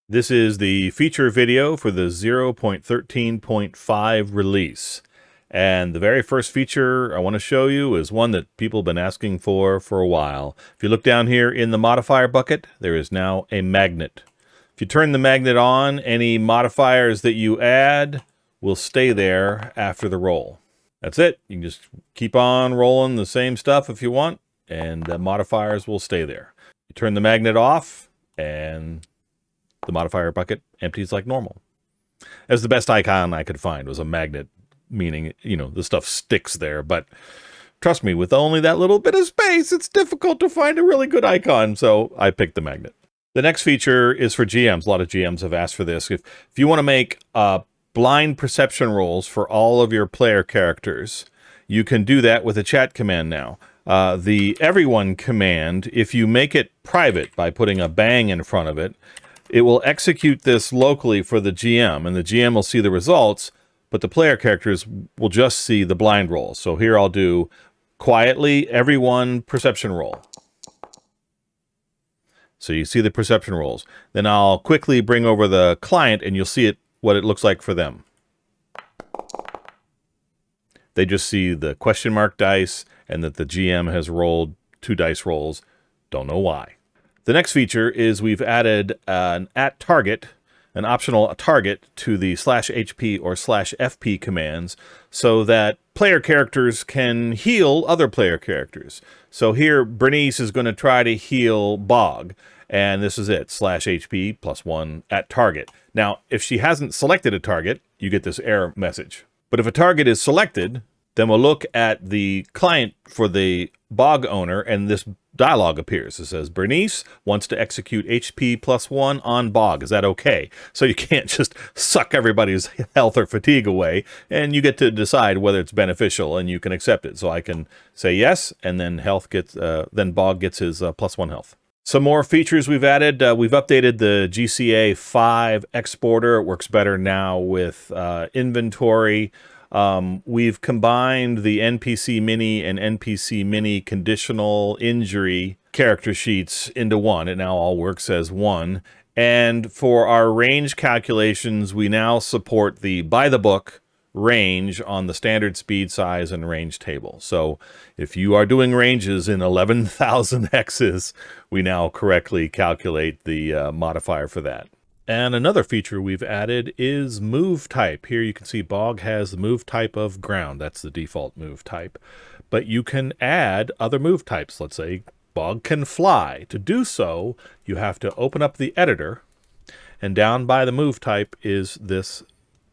This is the feature video for the 0.13.5 release. And the very first feature I want to show you is one that people have been asking for a while. If you look down here in the modifier bucket, there is now a magnet. If you turn the magnet on, any modifiers that you add will stay there after the roll. That's it. You can just keep on rolling the same stuff if you want, and the modifiers will stay there. You turn the magnet off, and the modifier bucket empties like normal. As the best icon I could find was a magnet, meaning, you know, the stuff sticks there. But trust me, with only that little bit of space, it's difficult to find a really good icon, so I picked the magnet. The next feature is for GMs. A lot of GMs have asked for this. If you want to make blind perception rolls for all of your player characters, you can do that with a chat command now. The everyone command, if you make it private by putting a bang in front of it, it will execute this locally for the GM, and the GM will see the results, but the player characters will just see the blind rolls. So here I'll do quietly everyone perception roll. So you see the perception rolls. Then I'll quickly bring over the client, and you'll see what it looks like for them. They just see the question mark dice and that the GM has rolled 2 dice rolls. Don't know why. The next feature is we've added an @target, an optional target to the /HP or /FP commands so that player characters can heal other player characters. So here, Bernice is going to try to heal Bog, and this is it, /HP +1 @target. Now, if she hasn't selected a target, you get this error message. But if a target is selected, then we'll look at the client for the Bog owner, and this dialog appears. It says, Bernice wants to execute HP +1 on Bog. Is that okay? So you can't just suck everybody's health or fatigue away, and you get to decide whether it's beneficial, and you can accept it. So I can say yes, and then then Bog gets his +1 health. Some more features we've added. We've updated the GCA5 Exporter. It works better now with inventory. We've combined the NPC Mini and NPC Mini conditional injury character sheets into one. It now all works as one. And for our range calculations, we now support the by-the-book range on the standard speed, size, and range table. So if you are doing ranges in 11,000 hexes, we now correctly calculate the modifier for that. And another feature we've added is move type. Here you can see Bog has the move type of ground. That's the default move type. But you can add other move types. Let's say Bog can fly. To do so, you have to open up the editor, and down by the move type is this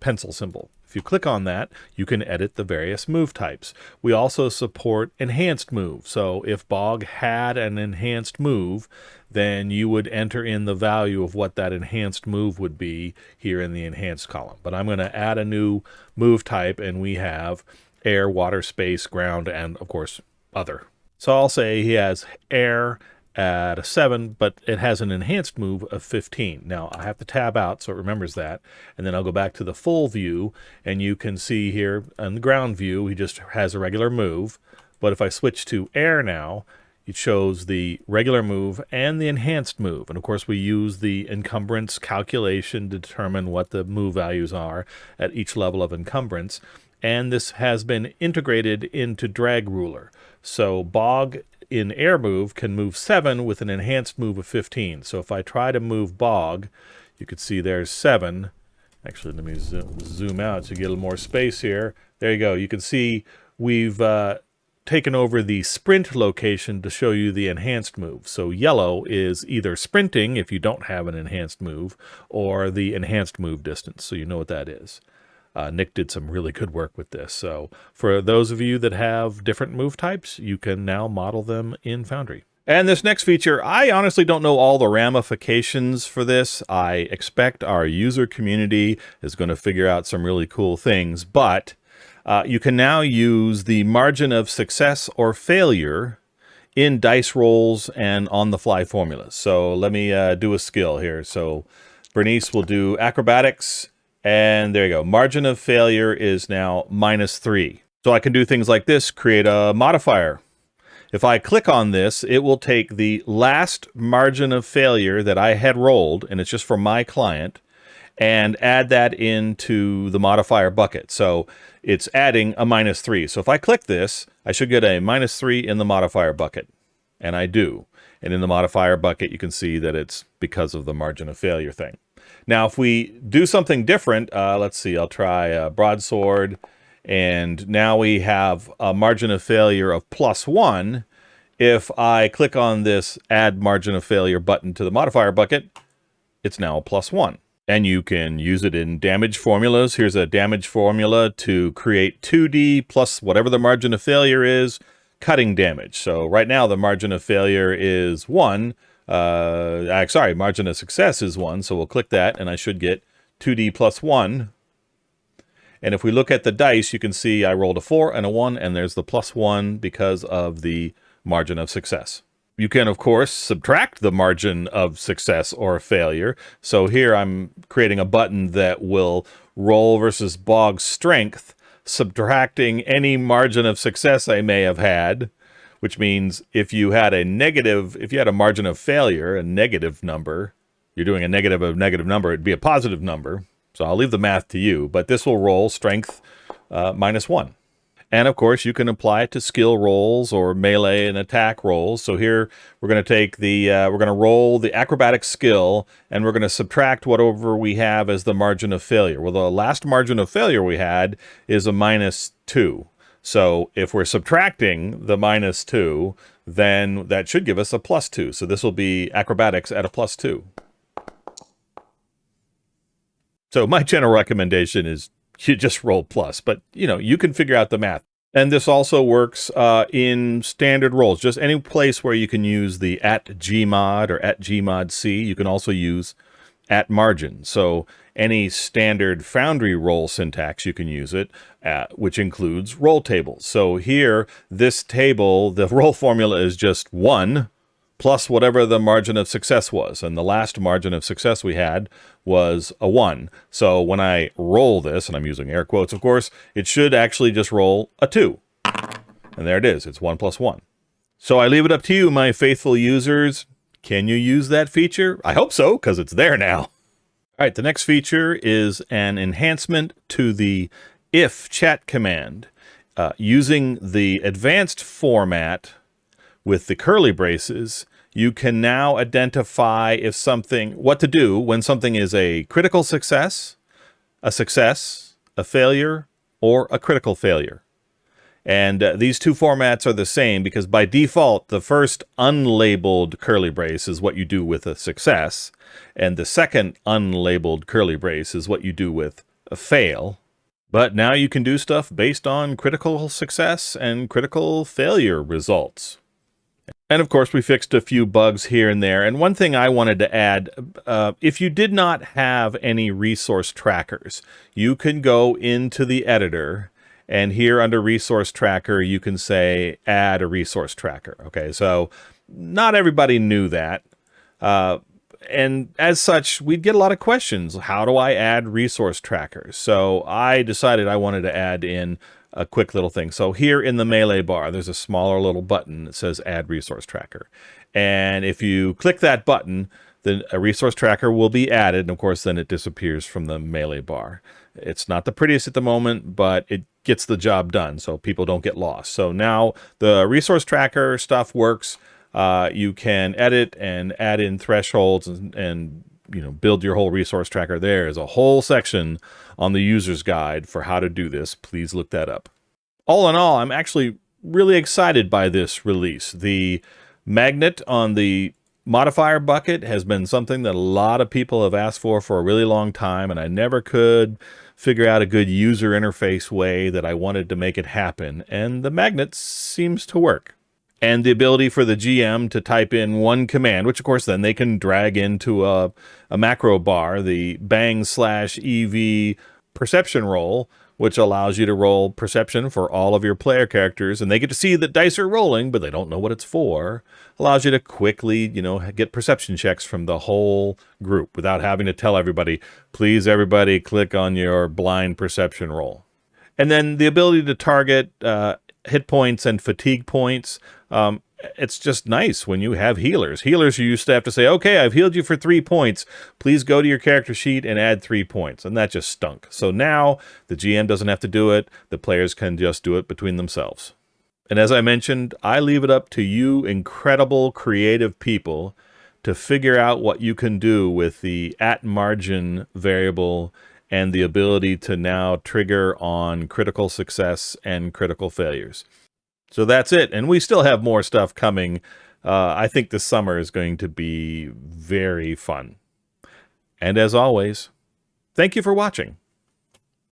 pencil symbol. If you click on that, you can edit the various move types. We also support enhanced move. So if Bog had an enhanced move, then you would enter in the value of what that enhanced move would be here in the enhanced column. But I'm going to add a new move type, and we have air, water, space, ground, and of course, other. So I'll say he has air at a 7, but it has an enhanced move of 15. Now I have to tab out so it remembers that, and then I'll go back to the full view, and you can see here on the ground view he just has a regular move. But if I switch to air now, it shows the regular move and the enhanced move. And of course we use the encumbrance calculation to determine what the move values are at each level of encumbrance. And this has been integrated into drag ruler. So Bog in air move can move 7 with an enhanced move of 15. So if I try to move Bog, you can see there's 7. Actually, let me zoom out to get a little more space here. There you go. You can see we've taken over the sprint location to show you the enhanced move. So yellow is either sprinting if you don't have an enhanced move, or the enhanced move distance. So you know what that is. Nick did some really good work with this. So for those of you that have different move types, you can now model them in Foundry. And this next feature, I honestly don't know all the ramifications for this. I expect our user community is going to figure out some really cool things, but you can now use the margin of success or failure in dice rolls and on-the-fly formulas. So let me do a skill here. So Bernice will do acrobatics, and there you go. Margin of failure is now -3. So I can do things like this, create a modifier. If I click on this, it will take the last margin of failure that I had rolled, and it's just for my client, and add that into the modifier bucket. So it's adding a -3. So if I click this, I should get a -3 in the modifier bucket. And I do. And in the modifier bucket, you can see that it's because of the margin of failure thing. Now, if we do something different, let's see, I'll try broadsword. And now we have a margin of failure of +1. If I click on this add margin of failure button to the modifier bucket, it's now a +1. And you can use it in damage formulas. Here's a damage formula to create 2D plus whatever the margin of failure is, cutting damage. So right now the margin of failure is 1. Sorry, margin of success is 1. So we'll click that and I should get 2D plus 1. And if we look at the dice, you can see I rolled a 4 and a 1, and there's the +1 because of the margin of success. You can, of course, subtract the margin of success or failure. So here I'm creating a button that will roll versus bog strength, subtracting any margin of success I may have had, which means if you had a margin of failure, a negative number, you're doing a negative of negative number, it'd be a positive number. So I'll leave the math to you, but this will roll strength -1. And of course, you can apply it to skill rolls or melee and attack rolls. So here we're going to take we're going to roll the acrobatic skill, and we're going to subtract whatever we have as the margin of failure. Well, the last margin of failure we had is a -2. So if we're subtracting the -2, then that should give us a +2. So this will be acrobatics at a +2. So my general recommendation is you just roll plus, but you can figure out the math. And this also works in standard rolls, just any place where you can use the @gmod or @gmodc. You can also use @margin. So any standard Foundry roll syntax, you can use it, which includes roll tables. So here, this table, the roll formula is just 1 plus whatever the margin of success was. And the last margin of success we had was a 1. So when I roll this, and I'm using air quotes, of course, it should actually just roll a 2. And there it is. It's 1 plus 1. So I leave it up to you, my faithful users. Can you use that feature? I hope so, because it's there now. All right, the next feature is an enhancement to the if chat command. Using the advanced format with the curly braces, you can now identify what to do when something is a critical success, a failure, or a critical failure. And these two formats are the same because by default, the first unlabeled curly brace is what you do with a success, and the second unlabeled curly brace is what you do with a fail. But now you can do stuff based on critical success and critical failure results. And of course, we fixed a few bugs here and there. And one thing I wanted to add, if you did not have any resource trackers, you can go into the editor, and here under resource tracker, you can say add a resource tracker. Okay, so not everybody knew that. And as such, we'd get a lot of questions. How do I add resource trackers? So I decided I wanted to add in a quick little thing. So here in the melee bar, there's a smaller little button that says add resource tracker. And if you click that button, then a resource tracker will be added. And of course, then it disappears from the melee bar. It's not the prettiest at the moment, but it gets the job done so people don't get lost. So now the resource tracker stuff works. You can edit and add in thresholds and build your whole resource tracker. There is a whole section on the user's guide for how to do this. Please look that up. All in all, I'm actually really excited by this release. The magnet on the modifier bucket has been something that a lot of people have asked for a really long time, and I never could figure out a good user interface way that I wanted to make it happen, and the magnet seems to work. And the ability for the GM to type in one command, which of course then they can drag into a macro bar, the bang/EV perception roll, which allows you to roll perception for all of your player characters, and they get to see that dice are rolling, but they don't know what it's for. Allows you to quickly, get perception checks from the whole group without having to tell everybody, please everybody click on your blind perception roll. And then the ability to target hit points and fatigue points. it's just nice when you have healers. Healers, you used to have to say, okay, I've healed you for 3 points. Please go to your character sheet and add 3 points. And that just stunk. So now the GM doesn't have to do it. The players can just do it between themselves. And as I mentioned, I leave it up to you incredible creative people to figure out what you can do with the @margin variable and the ability to now trigger on critical success and critical failures. So that's it. And we still have more stuff coming. I think this summer is going to be very fun. And as always, thank you for watching.